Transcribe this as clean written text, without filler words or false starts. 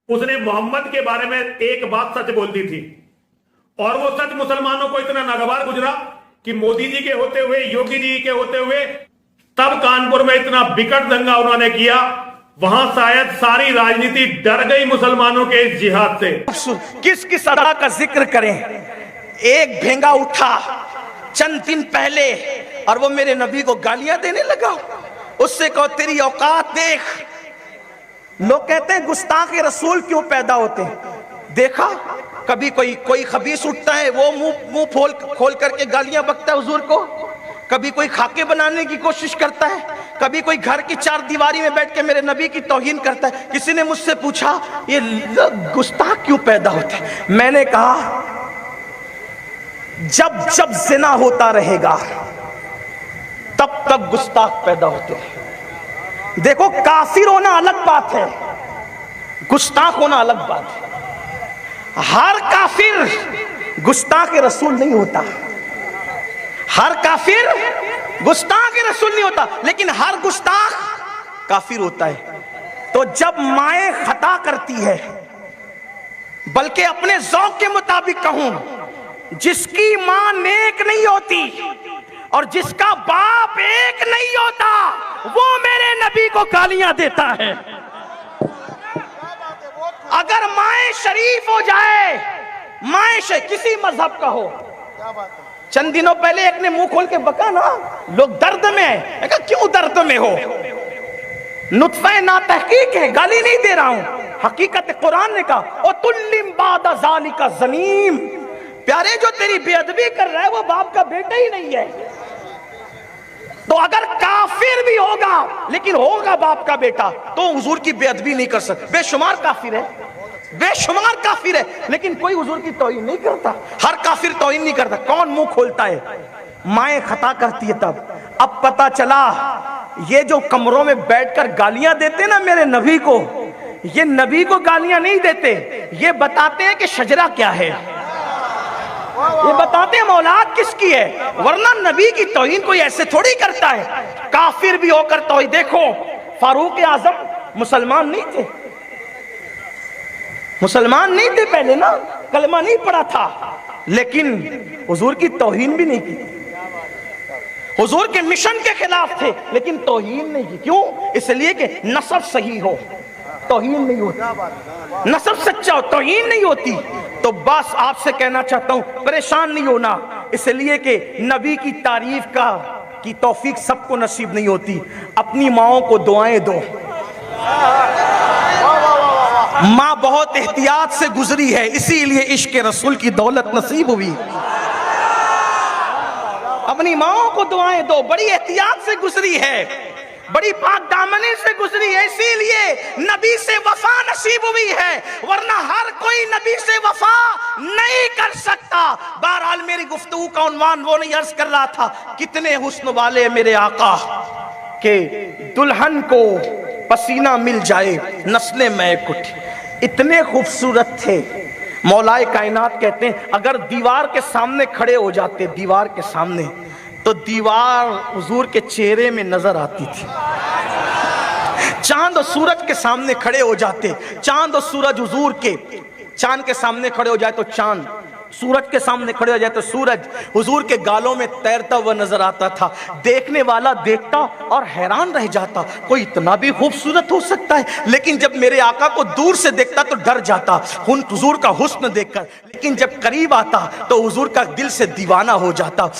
उसने मोहम्मद के बारे में एक बात सच बोल दी थी और वो सच मुसलमानों को इतना नागवार गुजरा कि मोदी जी के होते हुए, योगी जी के होते हुए, तब कानपुर में इतना विकट दंगा उन्होंने किया, वहां शायद सारी राजनीति डर गई मुसलमानों के इस जिहाद से। किस किस अदा का जिक्र करें। एक भेंगा उठा चंद दिन पहले और वो मेरे नबी को गालियां देने लगा। उससे कहो तेरी औकात देख। लोग कहते हैं गुस्ताख रसूल क्यों पैदा होते हैं। देखा कभी कोई खबीस उठता है, वो मुंह खोल करके गालियां बकता है हुजूर को। कभी कोई खाके बनाने की कोशिश करता है, कभी कोई घर की चार दीवारी में बैठ के मेरे नबी की तौहीन करता है। किसी ने मुझसे पूछा ये गुस्ताख क्यों पैदा होते हैं। मैंने कहा जब जब जिना होता रहेगा तब तक गुस्ताख पैदा होते हैं। देखो काफिर होना अलग बात है, गुस्ताख होना अलग बात है। हर काफिर गुस्ताख रसूल नहीं होता, हर काफिर गुस्ताख रसूल नहीं होता, लेकिन हर गुस्ताख काफिर होता है। तो जब माए खता करती है, बल्कि अपने ज़ौक़ के मुताबिक कहूं, जिसकी मां नेक नहीं होती और जिसका बाप एक नहीं होता, वो मेरे नबी को गालियां देता है। अगर माए शरीफ हो जाए, माए किसी मजहब का हो। चंद दिनों पहले एक ने मुंह खोल के बका ना, लोग दर्द में है। क्यों दर्द में हो? नुत्फे ना तहकीक है, गाली नहीं दे रहा हूं। हकीकत कुरान ने कहा ओ तुल्लिम बादा ज़ालिका ज़नीम, प्यारे जो तेरी बेअदबी कर रहा है वो बाप का बेटा ही नहीं है। तो अगर काफिर भी होगा लेकिन होगा बाप का बेटा, तो हुजूर की बेअदबी नहीं कर सकता। बेशुमार काफिर है, बेशुमार काफिर है, लेकिन कोई हुजूर की तौहीन नहीं करता। हर काफिर तौहीन नहीं करता। कौन मुंह खोलता है? माएं खता करती है तब। अब पता चला ये जो कमरों में बैठकर गालियां देते ना मेरे नबी को, ये नबी को गालियां नहीं देते, ये बताते हैं कि शजरा क्या है, ये बताते हैं औलाद किसकी है। वरना नबी की तौहीन कोई ऐसे थोड़ी करता है। काफिर भी होकर तौहीन। देखो फारूक आजम मुसलमान नहीं थे, मुसलमान नहीं थे पहले ना, कलमा नहीं पढ़ा था, लेकिन हुजूर की तौहीन भी नहीं की। हुजूर के मिशन के खिलाफ थे लेकिन तौहीन नहीं की। क्यों? इसलिए कि नसब सही हो, तौहीन नहीं होती। नसब सच्चा हो, तौहीन नहीं होती। तो बस आपसे कहना चाहता हूं परेशान नहीं होना, इसलिए कि नबी की तारीफ की तौफीक सबको नसीब नहीं होती। अपनी माओं को दुआएं दो। माँ बहुत एहतियात से गुजरी है, इसीलिए इश्क रसूल की दौलत नसीब हुई। अपनी माओं को दुआएं दो, बड़ी एहतियात से गुजरी है, बड़ी पाक दामनी से गुजरी है, इसीलिए नबी से वफा नसीब हुई है। वरना हर कोई नबी से वफा नहीं कर सकता। बहरहाल मेरी गुफ्तगू का उन्वान वो नहीं अर्ज कर रहा था, कितने हुस्न वाले मेरे आका के दुल्हन को पसीना मिल जाए नस्लें मैं कुछ, इतने खूबसूरत थे। मौलाए कायनात कहते हैं अगर दीवार के सामने खड़े हो जाते, दीवार के सामने, तो दीवार हुजूर के चेहरे में नजर आती थी। चांद और सूरज के सामने खड़े हो जाते, चांद और सूरज हुजूर के, चांद के सामने खड़े हो जाए तो चांद, सूरज के सामने खड़े हो जाए तो सूरज हुजूर के गालों में तैरता हुआ नजर आता था। देखने वाला देखता और हैरान रह जाता, कोई इतना भी खूबसूरत हो सकता है। लेकिन जब मेरे आका को दूर से देखता तो डर जाता हुजूर का हुस्न देखकर, लेकिन जब करीब आता तो हुजूर का दिल से दीवाना हो जाता।